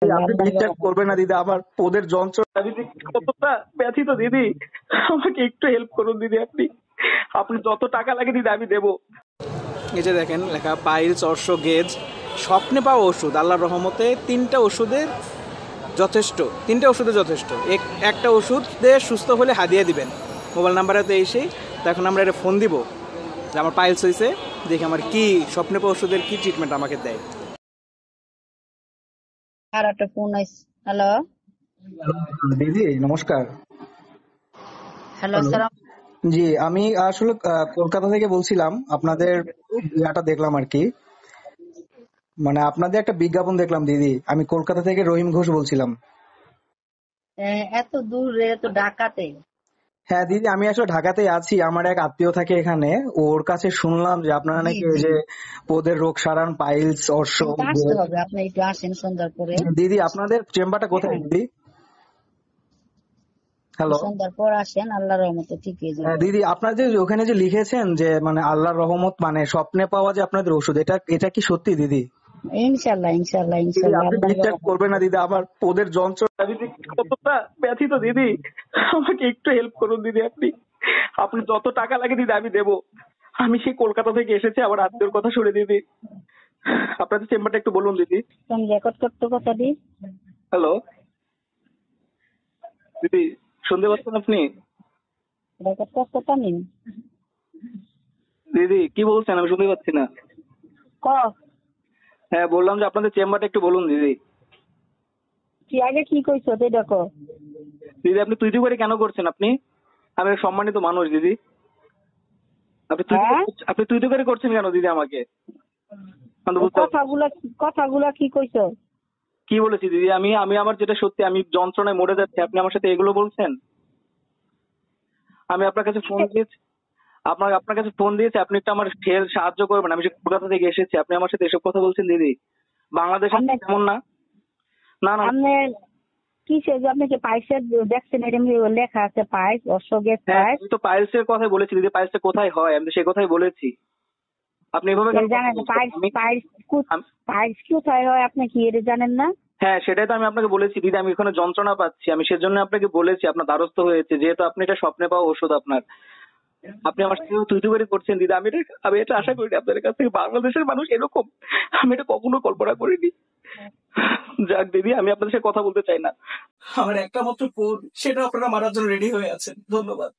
দিদি আপনি বিশ্বাস করবেন না দিদি, আমার ওদের যন্ত্রণা দিদি কতটা ব্যথিত দিদি, আমাকে একটু হেল্প করুন দিদি। আপনি আপনি যত টাকা লাগে দিদি আমি দেবো। এই যে দেখেন লেখা পাইলস অর্শ গেজ স্বপ্নে পাওয়া ওষুধ, আল্লাহর রহমতে তিনটা ওষুধের যথেষ্ট। একটা ওষুধ দিয়ে সুস্থ হলে হাদিয়া দিবেন। মোবাইল নাম্বারেতে এসেই তো এখন আমরা এটা ফোন দিব যে আমার পাইলস হয়েছে, দেখে আমার কি স্বপ্নে পাওয়া ওষুধের কি ট্রিটমেন্ট আমাকে দেয়। আর একটা ফোন আইছে। হ্যালো দিদি নমস্কার। হ্যালো সালাম। জি আমি আসলে কলকাতা থেকে বলছিলাম, আপনাদের ইয়াটা দেখলাম আর কি, মানে আপনাদের একটা বিজ্ঞাপন দেখলাম দিদি। আমি কলকাতা থেকে রহিম ঘোষ বলছিলাম। এত দূরে তো ঢাকাতে? হ্যাঁ দিদি আমি আসলে ঢাকাতেই আছি, আমার এক আত্মীয় থাকে এখানে, ওর কাছে শুনলাম যে আপনারা নাকি ওই যে পোদের রোগ সারান, পাইলস অর্শ। আসতে হবে, আপনি একটু আসেন সন্ধ্যার পরে। দিদি আপনাদের চেম্বারটা কোথায় দিদি? হ্যালো সন্ধ্যার পর আসেন, আল্লাহর রহমতে ঠিক হয়ে যাবে। দিদি আপনাদের ওখানে যে লিখেছেন যে মানে আল্লাহর রহমত মানে স্বপ্নে পাওয়া যে আপনাদের ওষুধ, এটা কি সত্যি দিদি? ইনশাল্লাহ ইনশাল্লাহ দিদি ইনশাল্লাহ। আপনি বিশ্বাস করবেন না দিদি, আমার ওদের যন্ত্রণা দিদি কতটা ব্যথিত দিদি, আমাকে একটু হেল্প করুন দিদি। আপনি আপনি যত টাকা লাগে দিদি আমি দেবো। আমি সেই কলকাতা থেকে এসেছি, আমার আত্মীয়র কথা শুনে দিদি। আপনাদের চেম্বারটা একটু বলুন দিদি। তুমি রেকর্ড করতে কথা দি। হ্যালো দিদি শুনতে পাচ্ছেন আপনি? রেকর্ড করতে পারেন? দিদি কি বলছেন আমি শুনতে পাচ্ছি না। ক হ্যাঁ বললাম যে আপনাদের চেম্বারটা একটু বলুন দিদি। কি আগে কি কইছো তো দেখো দিদি আপনি তুই করে কেন করছেন? আপনি আমি এক সম্মানিত মানুষ দিদি, আপনি তুই করে করছেন কেন দিদি আমাকে? কথাগুলা কি কইছো? কি বলেছি দিদি? আমি আমি আমার যেটা সত্যি, আমি যন্ত্রণায় মরে যাচ্ছি, আপনি আমার সাথে এগুলো বলছেন? আমি আপনার কাছে ফোন দিয়েছি, আপনার কাছে ফোন দিয়েছি, আপনি একটু আমার সাহায্য করবেন। আমি কলকাতা থেকে এসেছি, আপনি আমার সাথে এসব কথা বলছেন দিদি? বাংলাদেশ তেমন না। না না আপনি কিসে যে আপনি কি পাইসের দেখছেন? এটা লেখা আছে পাইস অশ্বগেজ পাইস। আমি তো পাইলসের কথাই বলেছি দিদি, পাইলসটা কোথায় হয় আমি তো সে কথাই বলেছি। আপনি এভাবে জানেন পাইস কোথায় হয় আপনি কি এটা জানেন না? হ্যাঁ সেটাই তো আমি আপনাকে বলেছি দিদি, আমি এখানে যন্ত্রণা পাচ্ছি, আমি সেজন্য আপনাকে বলেছি, আপনার দ্বারস্থ হয়েছে, যেহেতু আপনি এটা স্বপ্নে পাওয়া ওষুধ আপনার, আপনি আমার সাথে তুই করছেন দিদি। আমি এটা আশা করিনি আপনাদের কাছ থেকে, বাংলাদেশের মানুষ এরকম, আমি এটা কখনো কল্পনা করিনি। যাক দিদি আমি আপনাদের সাথে কথা বলতে চাই না, আমার একটা মাত্র ফোন, সেটা আপনারা মারার জন্য রেডি হয়ে আছেন। ধন্যবাদ।